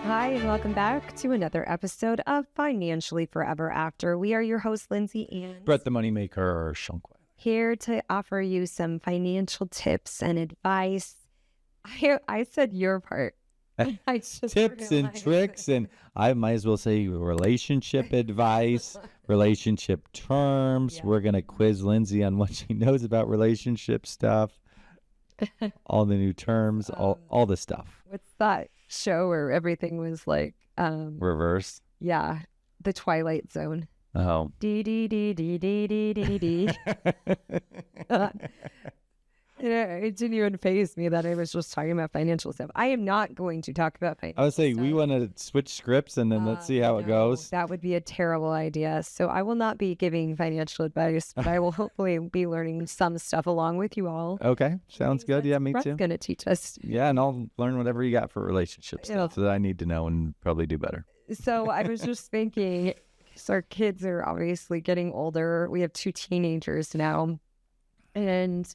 Hi, and welcome back to another episode of Financially Forever After. We are your hosts, Lindsey and Brett the Moneymaker Shunkwan. Here to offer you some financial tips and advice. I said your part. I just Tips and tricks, and I might as well say relationship advice, relationship terms. Yeah. We're going to quiz Lindsey on what she knows about relationship stuff, all the new terms, all the stuff. What's that show where everything was like Reverse. Yeah, the Twilight Zone. Oh. D D D D D D D D. It didn't even faze me that I was just talking about financial stuff. I am not going to talk about financial I would say stuff. we want to switch scripts and then let's see how it goes. That would be a terrible idea. So I will not be giving financial advice, but I will hopefully be learning some stuff along with you all. Okay, sounds good. Yeah, me Brett's too. going to teach us. Yeah, and I'll learn whatever you got for relationship stuff that I need to know and probably do better. So I was just thinking, so our kids are obviously getting older. We have 2 teenagers now. And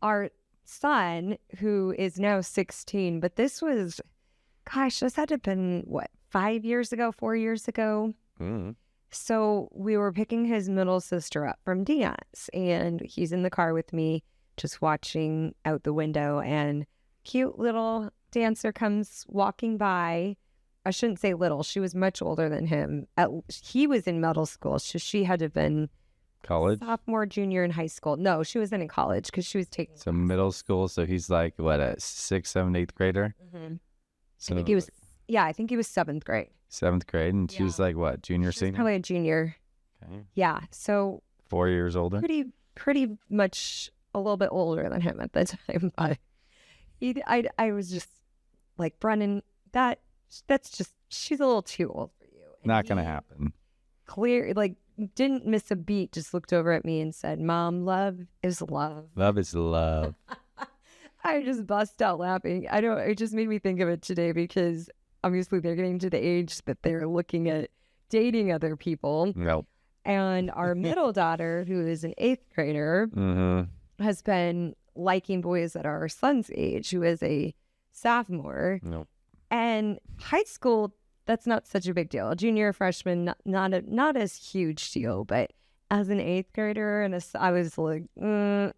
our son, who is now 16, but this had to have been, 5 years ago, 4 years ago? Mm-hmm. So we were picking his middle sister up from dance, and he's in the car with me, just watching out the window, and cute little dancer comes walking by. I shouldn't say little. She was much older than him. He was in middle school, so she had to have been College? sophomore, junior in high school. No, she wasn't in college because she was taking. So middle school. So he's like, what, a 6th, 7th, 8th grader? Mm-hmm. So I think he was. Yeah, I think he was 7th grade. 7th grade, and she was like, what, junior, She was senior? probably a junior. Okay. Yeah, so 4 years older? pretty much a little bit older than him at the time. But I was just like, Brennan, that's just, she's a little too old for you. And Not going to happen. Didn't miss a beat, just looked over at me and said, Mom, love is love. Love is love. I just bust out laughing. It just made me think of it today because obviously they're getting to the age that they're looking at dating other people. Nope. And our middle daughter, who is an 8th grader, Mm-hmm. has been liking boys at our son's age, who is a sophomore. Nope. And high school, that's not such a big deal. Junior, freshman, not as huge deal. But as an 8th grader, I was like, a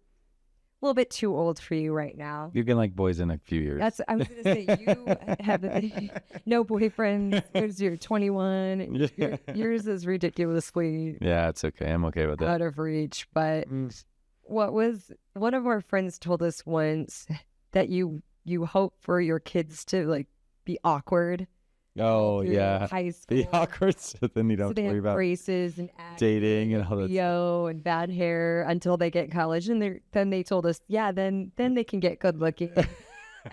little bit too old for you right now. You can like boys in a few years. I was going to say, you have no boyfriend. You're 21. Yours is ridiculously Yeah, it's okay. I'm okay with that. out of reach. But one of our friends told us once that you hope for your kids to like be awkward. Oh, through yeah. high school. Be awkward, so then you don't So they worry have about braces and dating and all that stuff. and bad hair until they get college, and then they told us, then they can get good looking.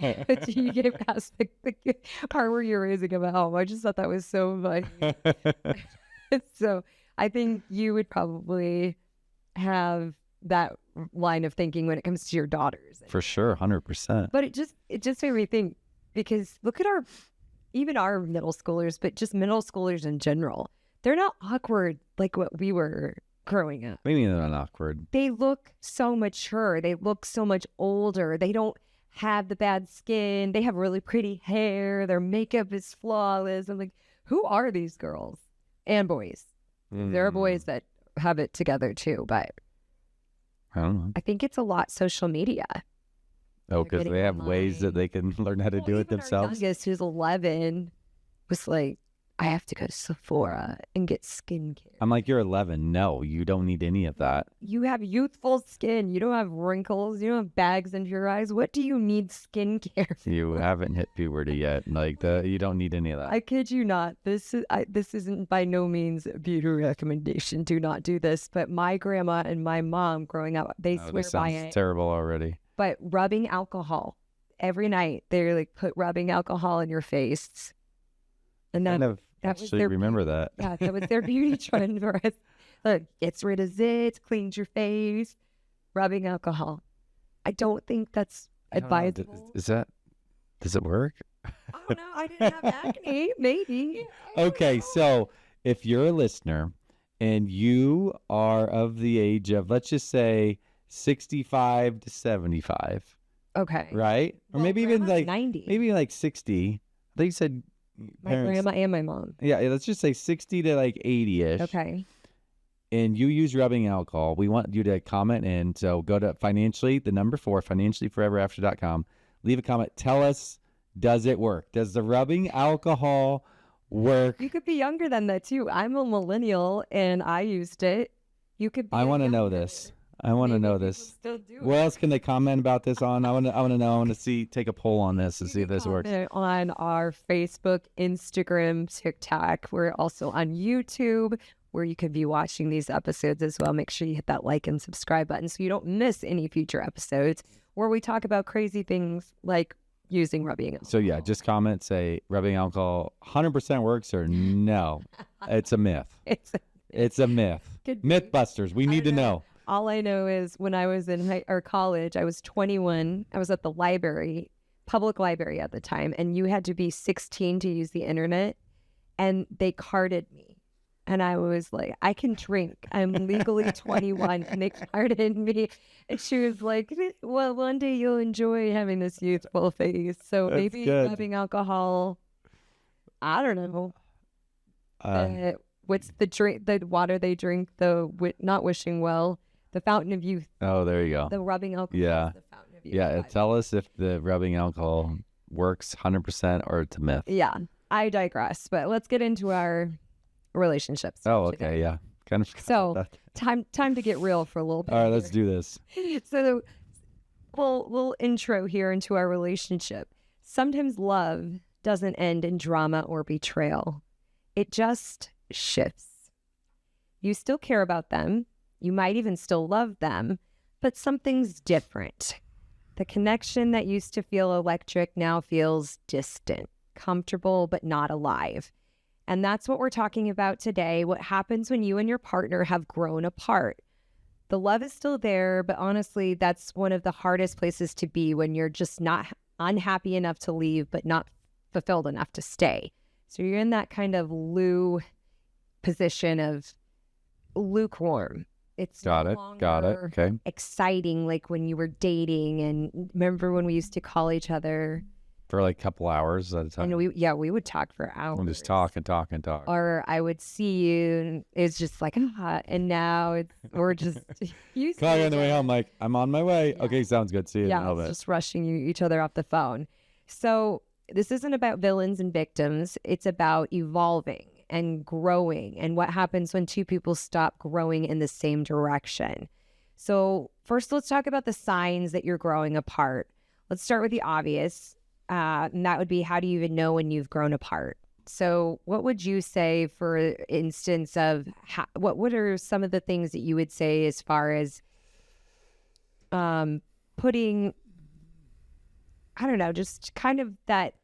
You get past the part where you're raising them at home. I just thought that was so funny. So I think you would probably have that line of thinking when it comes to your daughters. For sure, 100%. But it just made me think, because look at even our middle schoolers, but just middle schoolers in general. They're not awkward like what we were growing up. Maybe they're not awkward. They look so mature. They look so much older. They don't have the bad skin. They have really pretty hair. Their makeup is flawless. I'm like, who are these girls and boys? There are boys that have it together too, but I don't know. I think it's a lot social media. Oh, because they have ways that they can learn how to do it themselves. Our youngest, who's 11, was like, I have to go to Sephora and get skincare. I'm like, you're 11. No, you don't need any of that. You have youthful skin. You don't have wrinkles. You don't have bags under your eyes. What do you need skincare for? You haven't hit puberty yet. You don't need any of that. I kid you not. This isn't by no means a beauty recommendation. Do not do this. But my grandma and my mom growing up, they swear this by sounds it. terrible already. But rubbing alcohol every night, they like put rubbing alcohol in your face, and that was Actually, their remember that. Yeah, that was their beauty trend for us. Look, gets rid of zits, cleans your face, rubbing alcohol. I don't think that's advisable. Does it work? I don't know. I didn't have acne. Maybe. Okay, so if you're a listener and you are of the age of, let's just say, 65 to 75. Okay. Right? Or Well, maybe even grandma's like 90. maybe like 60. I think you said My parents, grandma and my mom. yeah, let's just say 60 to like 80-ish. Okay. And you use rubbing alcohol, we want you to comment in. So go to financially, the number 4, financiallyforeverafter.com. Leave a comment. Tell us, does it work? Does the rubbing alcohol work? You could be younger than that too. I'm a millennial and I used it. You could be I a want to know younger. this. I want to Maybe know people this. still do Where it. else can they comment about this on? I want to know. I want to see, take a poll on this and You see if can this works. comment on our Facebook, Instagram, TikTok. We're also on YouTube, where you could be watching these episodes as well. Make sure you hit that like and subscribe button so you don't miss any future episodes where we talk about crazy things like using rubbing alcohol. So yeah, just comment, say rubbing alcohol 100% works or no. It's a myth. It's a myth. Could be. Mythbusters. We need to know. All I know is when I was in college, I was 21. I was at the library, public library at the time, and you had to be 16 to use the internet, and they carded me. And I was like, I can drink. I'm legally 21. And they carded me. And she was like, well, one day you'll enjoy having this youthful face. So That's maybe good. having alcohol, I don't know. What's the drink? The water they drink, not wishing well, the fountain of youth. Oh, there you go. The rubbing alcohol. Yeah. Is the fountain of youth. Yeah, tell us if the rubbing alcohol works 100% or it's a myth. Yeah, I digress. But let's get into our relationships. Oh, today. okay, yeah. Kind of. So time to get real for a little bit. All right, let's do this. So, little intro here into our relationship. Sometimes love doesn't end in drama or betrayal. It just shifts. You still care about them. You might even still love them, but something's different. The connection that used to feel electric now feels distant, comfortable, but not alive. And that's what we're talking about today. What happens when you and your partner have grown apart? The love is still there, but honestly, that's one of the hardest places to be when you're just not unhappy enough to leave, but not fulfilled enough to stay. So you're in that kind of position of lukewarm. It's Got it. Okay. exciting like when you were dating. And remember when we used to call each other For like a couple hours at a time. and we would talk for hours. We'll just talk and talk and talk. Or I would see you and it's just like, and now we're just used Call to you on the way each home, like, I'm on my way. Yeah. Okay, sounds good. See you in a Yeah, little it's bit. just rushing each other off the phone. So this isn't about villains and victims. It's about evolving and growing and what happens when two people stop growing in the same direction. So first, let's talk about the signs that you're growing apart. Let's start with the obvious. And that would be, how do you even know when you've grown apart? So what would you say, for instance, of what are some of the things that you would say as far as putting, I don't know, just kind of that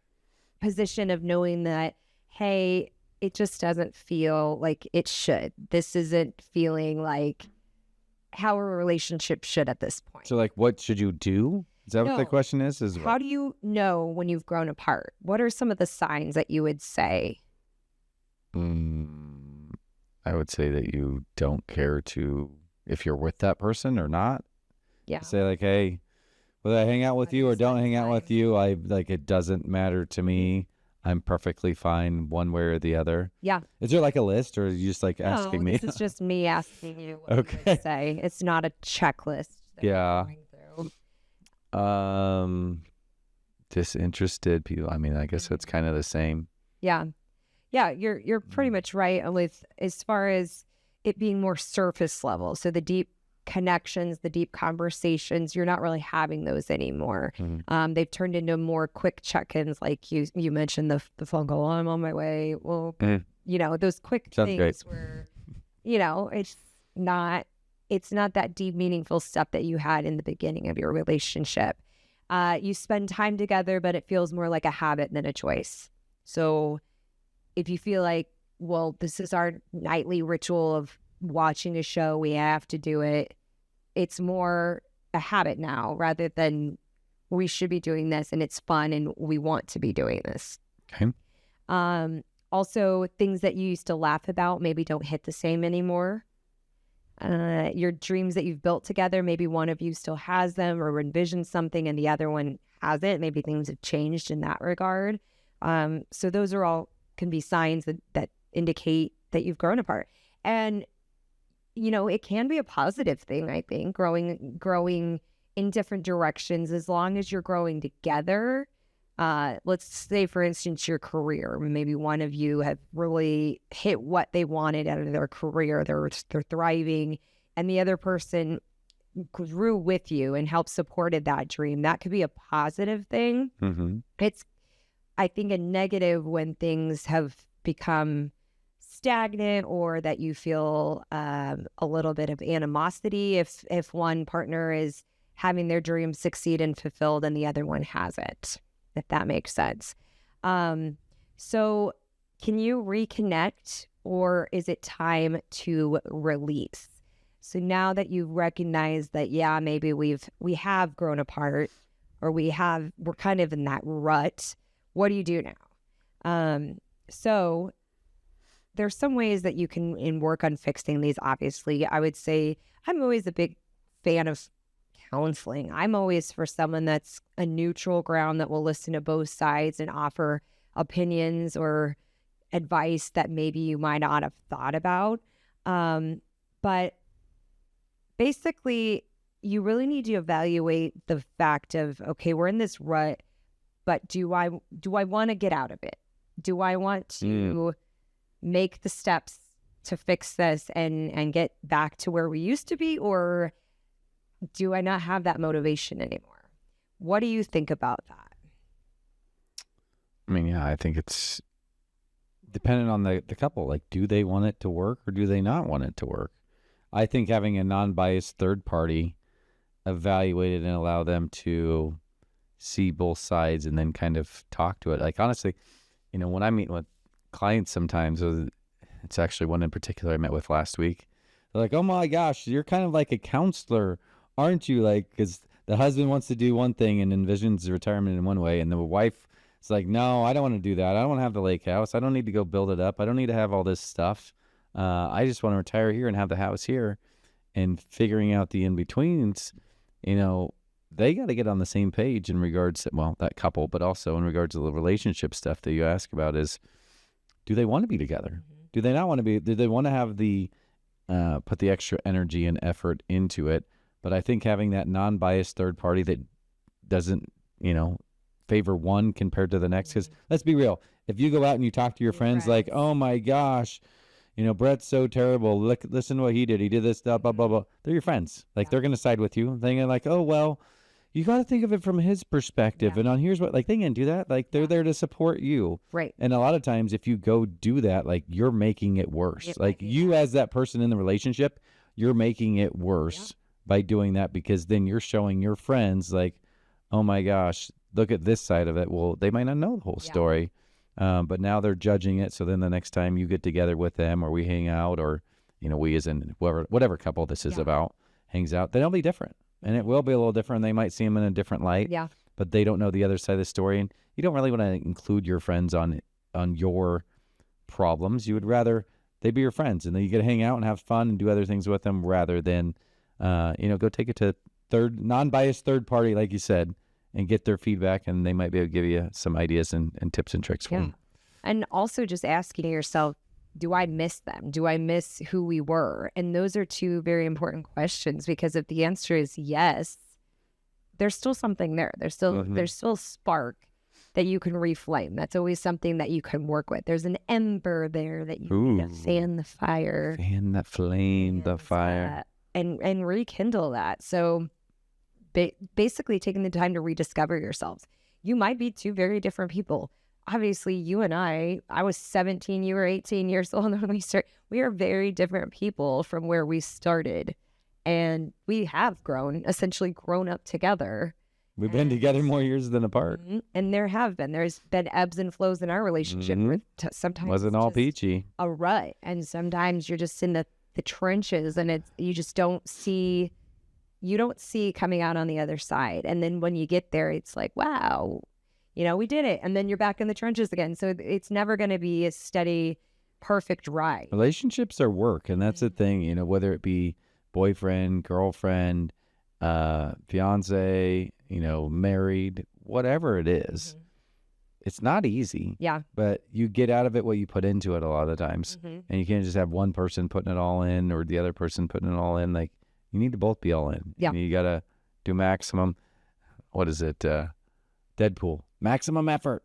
position of knowing that, hey, it just doesn't feel like it should. This isn't feeling like how a relationship should at this point. So, like, what should you do? Is that what the No. question is? How do you know when you've grown apart? What are some of the signs that you would say? I would say that you don't care if you're with that person or not. Yeah. Say like, hey, whether I hang out with you or don't hang out with you, it doesn't matter to me. I'm perfectly fine one way or the other. Yeah. Is there like a list, or are you just like asking me? This is just me asking you what you Okay. would say. It's not a checklist that Yeah. you're going through. Disinterested people. I mean, I guess it's kind of the same. Yeah. Yeah, you're pretty much right with as far as it being more surface level. So the deep connections, the deep conversations, you're not really having those anymore. Mhm. They've turned into more quick check-ins, like you mentioned the phone call, I'm on my way. Well, those quick Sounds things great. where, it's not that deep, meaningful stuff that you had in the beginning of your relationship. You spend time together, but it feels more like a habit than a choice. So if you feel like, well, this is our nightly ritual of watching a show, we have to do it. It's more a habit now rather than we should be doing this and it's fun and we want to be doing this. Okay. Also, things that you used to laugh about maybe don't hit the same anymore. Your dreams that you've built together, maybe one of you still has them or envisions something and the other one hasn't. Maybe things have changed in that regard. So those are all can be signs that indicate that you've grown apart. And, it can be a positive thing, I think, growing in different directions, as long as you're growing together. Let's say, for instance, your career. Maybe one of you have really hit what they wanted out of their career. They're thriving, and the other person grew with you and helped supported that dream. That could be a positive thing. It's, I think, a negative when things have become stagnant, or that you feel a little bit of animosity if one partner is having their dream succeed and fulfilled and the other one hasn't, if that makes sense. So can you reconnect, or is it time to release? So now that you've recognized that, yeah, maybe we have grown apart, or we're kind of in that rut, what do you do now? So there's some ways that you can work on fixing these. Obviously, I would say I'm always a big fan of counseling. I'm always for someone that's a neutral ground that will listen to both sides and offer opinions or advice that maybe you might not have thought about. But basically, you really need to evaluate the fact of, okay, we're in this rut, but do I want to get out of it? Do I want to make the steps to fix this and get back to where we used to be, or do I not have that motivation anymore? What do you think about that? I mean, yeah, I think it's dependent on the couple. Like, do they want it to work, or do they not want it to work? I think having a non-biased third party evaluate it and allow them to see both sides and then kind of talk to it. Like, honestly, when I meet with clients sometimes, it's actually one in particular I met with last week. They're like, oh my gosh, you're kind of like a counselor, aren't you? Like, because the husband wants to do one thing and envisions retirement in one way, and the wife is like, no, I don't want to do that. I don't want to have the lake house. I don't need to go build it up. I don't need to have all this stuff. I just want to retire here and have the house here. And figuring out the in-betweens, they got to get on the same page in regards to, well, that couple, but also in regards to the relationship stuff that you ask about is, do they want to be together? Do they not want to be? Do they want to have put the extra energy and effort into it? But I think having that non-biased third party that doesn't, favor one compared to the next, because let's be real, if you go out and you talk to your friends like, oh my gosh, Brett's so terrible. Listen to what he did. He did this stuff, blah, blah, blah. They're your friends. Like, they're going to side with you. They're like, oh, well, you got to think of it from his perspective. And on here's what, like, they can do that. Like, they're there to support you. Right. And a lot of times, if you go do that, like, you're making it worse. Like, you as that person in the relationship, you're making it worse by doing that, because then you're showing your friends, like, oh my gosh, look at this side of it. Well, they might not know the whole story. But now they're judging it. So then the next time you get together with them, or we hang out, or, we as in whatever couple this is about hangs out, then it'll be different. And it will be a little different. They might see them in a different light, but they don't know the other side of the story. And you don't really want to include your friends on your problems. You would rather they be your friends, and then you get to hang out and have fun and do other things with them, rather than, go take it to non-biased third party, like you said, and get their feedback, and they might be able to give you some ideas and tips and tricks for them. And also just asking yourself, do I miss them? Do I miss who we were? And those are two very important questions, because if the answer is yes, there's still something there. There's still a spark that you can reflame. That's always something that you can work with. There's an ember there that you need to fan the fire. Fan that flame, the fire. And rekindle that. So basically taking the time to rediscover yourselves. You might be two very different people. Obviously, you and I was 17, you were 18 years old when we started. We are very different people from where we started. And we have essentially grown up together. We've been together more years than apart. And there's been ebbs and flows in our relationship. Sometimes wasn't all peachy. A rut. And sometimes you're just in the trenches, and you just don't see coming out on the other side. And then when you get there, it's like, wow, we did it. And then you're back in the trenches again. So it's never going to be a steady, perfect ride. Relationships are work. And that's the thing, whether it be boyfriend, girlfriend, fiance, married, whatever it is, it's not easy. Yeah. But you get out of it what you put into it a lot of the times. Mm-hmm. And you can't just have one person putting it all in or the other person putting it all in. Like, you need to both be all in. Yeah. And you got to do maximum, what is it? Deadpool. Maximum effort.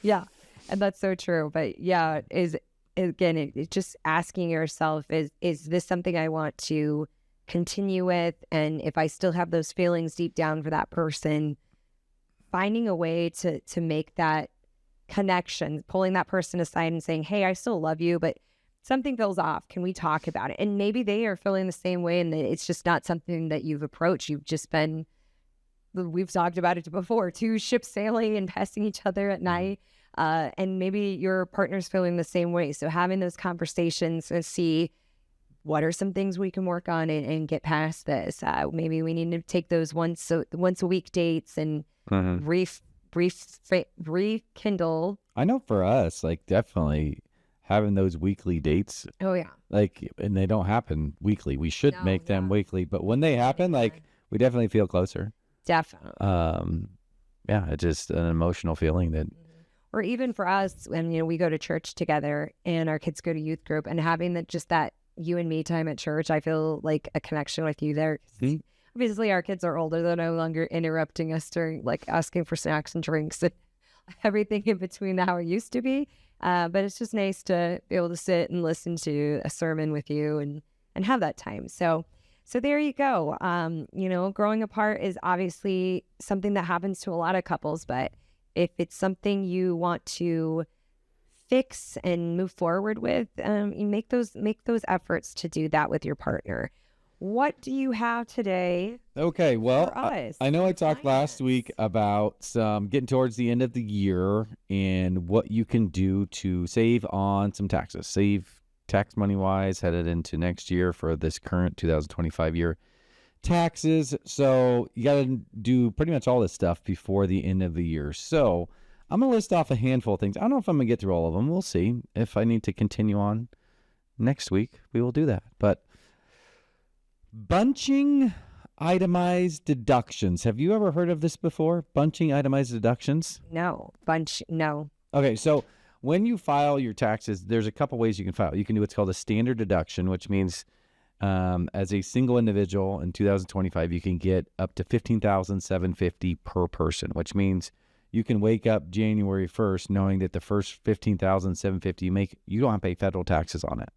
Yeah. And that's so true. But yeah, it's just asking yourself, is this something I want to continue with? And if I still have those feelings deep down for that person, finding a way to make that connection, pulling that person aside and saying, hey, I still love you, but something feels off. Can we talk about it? And maybe they are feeling the same way, and it's just not something that you've approached. You've just been, we've talked about it before, two ships sailing and passing each other at night. And maybe your partner's feeling the same way. So having those conversations and see what are some things we can work on and get past this. Maybe we need to take those once a week dates and rekindle. I know for us, like, definitely having those weekly dates. Oh yeah. Like, and they don't happen weekly. We should make them weekly, but when they happen, like, we definitely feel closer. Definitely. Yeah, it's just an emotional feeling that. Or even for us, when we go to church together and our kids go to youth group, and having that you and me time at church, I feel like a connection with you there. Mm-hmm. Obviously, our kids are older; they're no longer interrupting us during, like, asking for snacks and drinks and everything in between how it used to be. But it's just nice to be able to sit and listen to a sermon with you and have that time. So there you go. Growing apart is obviously something that happens to a lot of couples, but if it's something you want to fix and move forward with, you make those efforts to do that with your partner. What do you have today? Okay, well, for us? I know I talked last week about getting towards the end of the year and what you can do to save on some taxes, save tax money wise headed into next year for this current 2025 year taxes. So you got to do pretty much all this stuff before the end of the year. So I'm going to list off a handful of things. I don't know if I'm going to get through all of them. We'll see. If I need to continue on next week, we will do that. But bunching itemized deductions. Have you ever heard of this before? Bunching itemized deductions? No. No. Okay, so when you file your taxes, there's a couple ways you can file. You can do what's called a standard deduction, which means as a single individual in 2025, you can get up to $15,750 per person, which means you can wake up January 1st knowing that the first $15,750 you make, you don't have to pay federal taxes on it.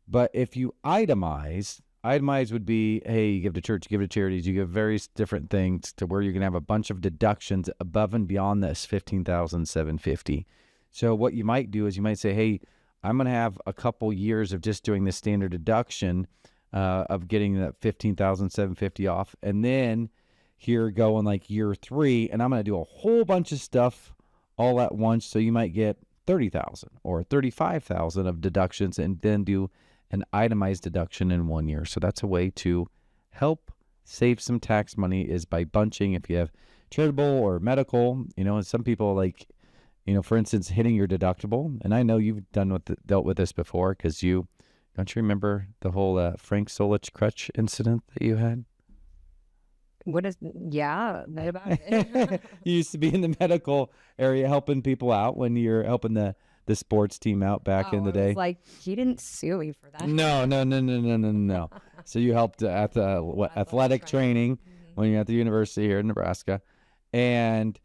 But if you itemize would be, hey, you give to church, you give to charities, you give various different things to where you're going to have a bunch of deductions above and beyond this $15,750. So what you might do is you might say, hey, I'm going to have a couple years of just doing this standard deduction of getting that $15,750 off. And then here go in like year 3, and I'm going to do a whole bunch of stuff all at once. So you might get $30,000 or $35,000 of deductions and then do an itemized deduction in 1 year. So that's a way to help save some tax money, is by bunching. If you have charitable or medical, and some people like, for instance, hitting your deductible. And I know you've dealt with this before, because don't you remember the whole Frank Solich crutch incident that you had? What about it? You used to be in the medical area helping people out when you're helping the sports team out back in the day. Like, he didn't sue me for that. No. So you helped at the athletic training when you're at the university here in Nebraska. And,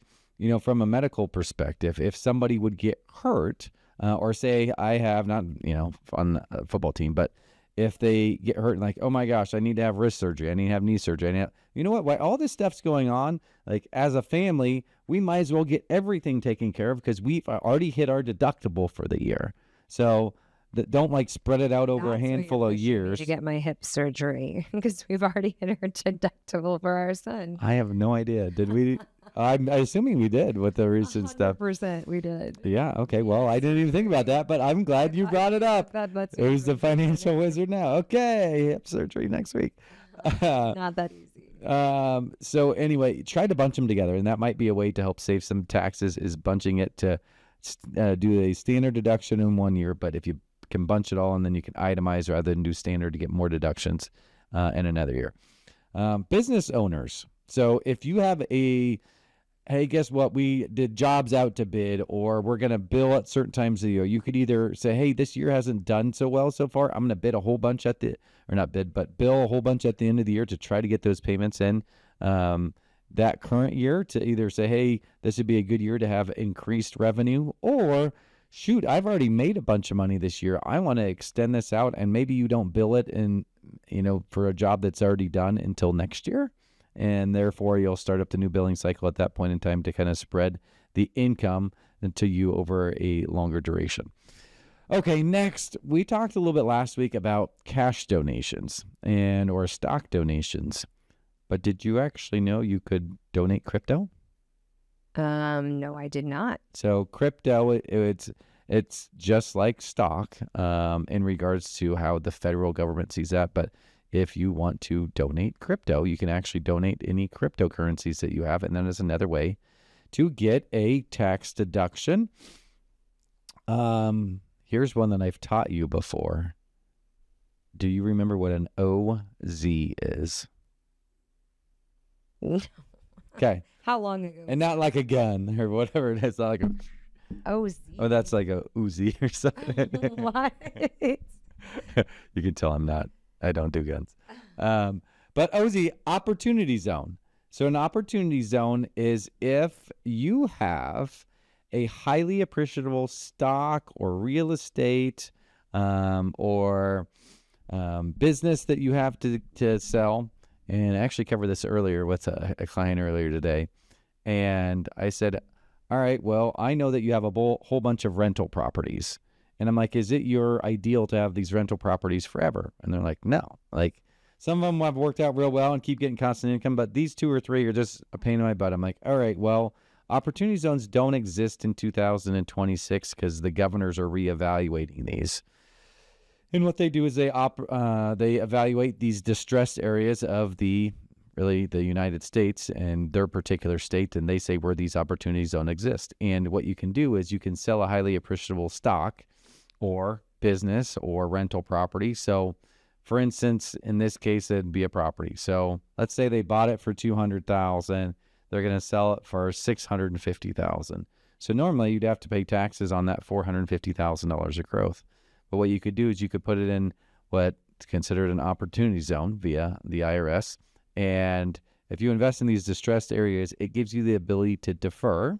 from a medical perspective, if somebody would get hurt, or say I have not, on a football team, but if they get hurt and like, oh my gosh, I need to have wrist surgery, I need to have knee surgery, you know what? While all this stuff's going on, like, as a family, we might as well get everything taken care of because we've already hit our deductible for the year. So don't like spread it out over a handful of years. To get my hip surgery because we've already hit our deductible for our son. I have no idea. Did we? I'm assuming we did with the recent stuff. 100% we did. Yeah. Okay. Well, I didn't even think about that, but I'm glad you brought it up. Who's the financial wizard now? Okay. Hip surgery next week. Not that easy. So anyway, try to bunch them together, and that might be a way to help save some taxes, is bunching it to do a standard deduction in 1 year. But if you can bunch it all, and then you can itemize rather than do standard to get more deductions in another year. Business owners, So if you have hey, guess what? We did jobs out to bid, or we're going to bill at certain times of the year. You could either say, hey, this year hasn't done so well so far. I'm going to bid a whole bunch but bill a whole bunch at the end of the year to try to get those payments in that current year, to either say, hey, this would be a good year to have increased revenue, or shoot, I've already made a bunch of money this year. I want to extend this out, and maybe you don't bill it for a job that's already done until next year. And therefore, you'll start up the new billing cycle at that point in time to kind of spread the income to you over a longer duration. Okay, next, we talked a little bit last week about cash donations or stock donations. But did you actually know you could donate crypto? No, I did not. So crypto, it's just like stock in regards to how the federal government sees that. But if you want to donate crypto, you can actually donate any cryptocurrencies that you have. And then there's another way to get a tax deduction. Here's one that I've taught you before. Do you remember what an OZ is? Okay. How long ago? And not like a gun or whatever it is. Not like a OZ. Oh, that's like a Uzi or something. What? You can tell I don't do guns. But OZ, opportunity zone. So an opportunity zone is if you have a highly appreciable stock or real estate or business that you have to sell. And I actually covered this earlier with a client earlier today. And I said, all right, well, I know that you have a whole bunch of rental properties. And I'm like, is it your ideal to have these rental properties forever? And they're like, no. Like, some of them have worked out real well and keep getting constant income, but these 2 or 3 are just a pain in my butt. I'm like, all right, well, opportunity zones don't exist in 2026 because the governors are reevaluating these. And what they do is they evaluate these distressed areas of the United States and their particular state, and they say where these opportunities don't exist. And what you can do is you can sell a highly appreciable stock or business or rental property. So, for instance, in this case, it'd be a property. So let's say they bought it for $200,000. They're going to sell it for $650,000. So normally you'd have to pay taxes on that $450,000 of growth. But what you could do is you could put it in what's considered an opportunity zone via the IRS. And if you invest in these distressed areas, it gives you the ability to defer,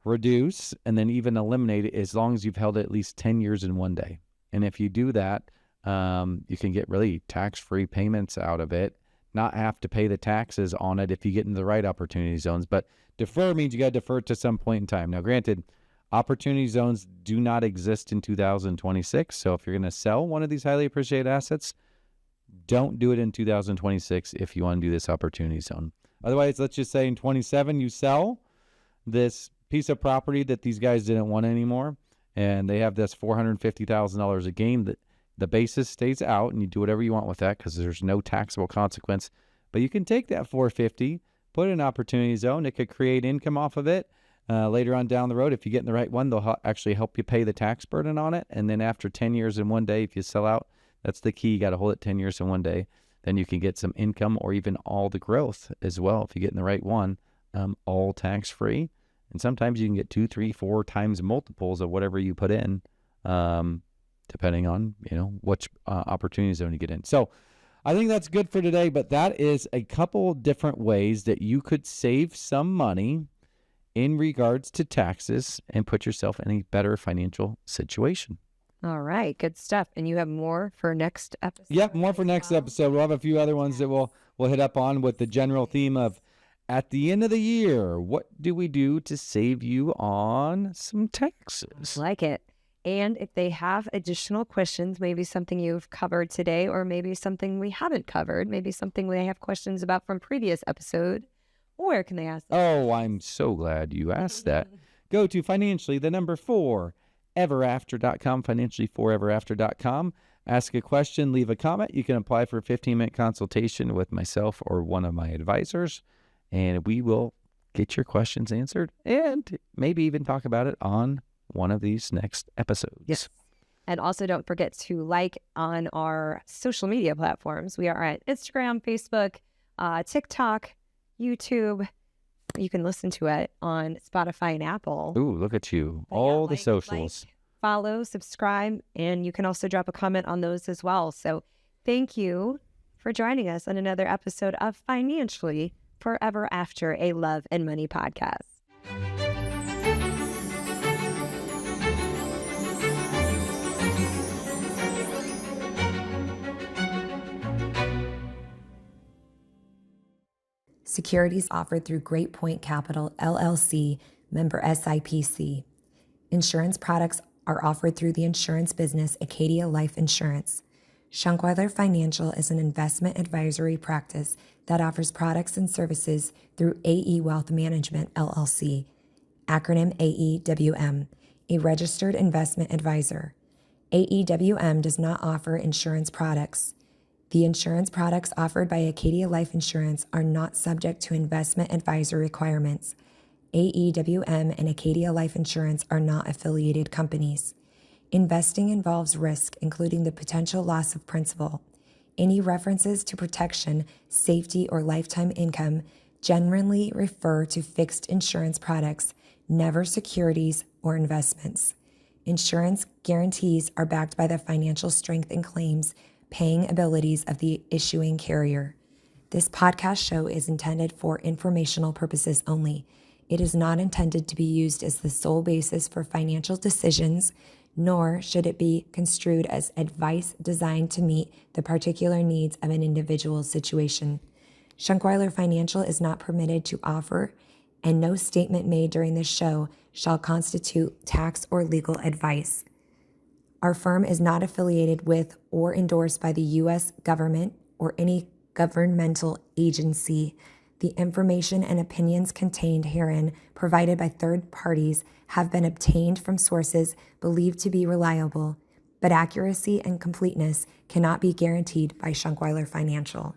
reduce, and then even eliminate it as long as you've held it at least 10 years in one day. And if you do that, you can get really tax-free payments out of it, not have to pay the taxes on it if you get into the right opportunity zones. But defer means you got to defer to some point in time. Now, granted, opportunity zones do not exist in 2026. So if you're going to sell one of these highly appreciated assets, don't do it in 2026 if you want to do this opportunity zone. Otherwise, let's just say in 27 you sell this piece of property that these guys didn't want anymore, and they have this $450,000 a gain. That the basis stays out, and you do whatever you want with that because there's no taxable consequence. But you can take that $450,000, put it in an opportunity zone. It could create income off of it. Later on down the road, if you get in the right one, they'll actually help you pay the tax burden on it. And then after 10 years in one day, if you sell out, that's the key. You got to hold it 10 years in one day. Then you can get some income or even all the growth as well. If you get in the right one, all tax free. And sometimes you can get 2, 3, 4 times multiples of whatever you put in, depending on, which opportunity zone you get in. So I think that's good for today, but that is a couple different ways that you could save some money in regards to taxes and put yourself in a better financial situation. All right, good stuff. And you have more for next episode? Yep, more for next episode. We'll have a few other ones that we'll hit up on with the general theme of at the end of the year, what do we do to save you on some taxes? Like it. And if they have additional questions, maybe something you've covered today, or maybe something we haven't covered, maybe something they have questions about from previous episode, where can they ask them? Oh, I'm so glad you asked that. Go to financially, the number 4, everafter.com, financially4everafter.com. Ask a question, leave a comment. You can apply for a 15-minute consultation with myself or one of my advisors, and we will get your questions answered and maybe even talk about it on one of these next episodes. Yes. And also don't forget to like on our social media platforms. We are at Instagram, Facebook, TikTok, YouTube. You can listen to it on Spotify and Apple. Ooh, look at you. But yeah, All the like, socials. Follow, subscribe, and you can also drop a comment on those as well. So thank you for joining us on another episode of Financially Forever After, a Love and Money podcast. Securities offered through Great Point Capital, LLC, member SIPC. Insurance products are offered through the insurance business Acadia Life Insurance. Schunkweiler Financial is an investment advisory practice that offers products and services through AE Wealth Management, LLC, acronym AEWM, a registered investment advisor. AEWM does not offer insurance products. The insurance products offered by Acadia Life Insurance are not subject to investment advisor requirements. AEWM and Acadia Life Insurance are not affiliated companies. Investing involves risk, including the potential loss of principal. Any references to protection, safety, or lifetime income generally refer to fixed insurance products, never securities or investments. Insurance guarantees are backed by the financial strength and claims paying abilities of the issuing carrier. This podcast show is intended for informational purposes only. It is not intended to be used as the sole basis for financial decisions, nor should it be construed as advice designed to meet the particular needs of an individual's situation. Schunkweiler Financial is not permitted to offer, and no statement made during this show shall constitute tax or legal advice. Our firm is not affiliated with or endorsed by the U.S. government or any governmental agency. The information and opinions contained herein, provided by third parties, have been obtained from sources believed to be reliable, but accuracy and completeness cannot be guaranteed by Schunkweiler Financial.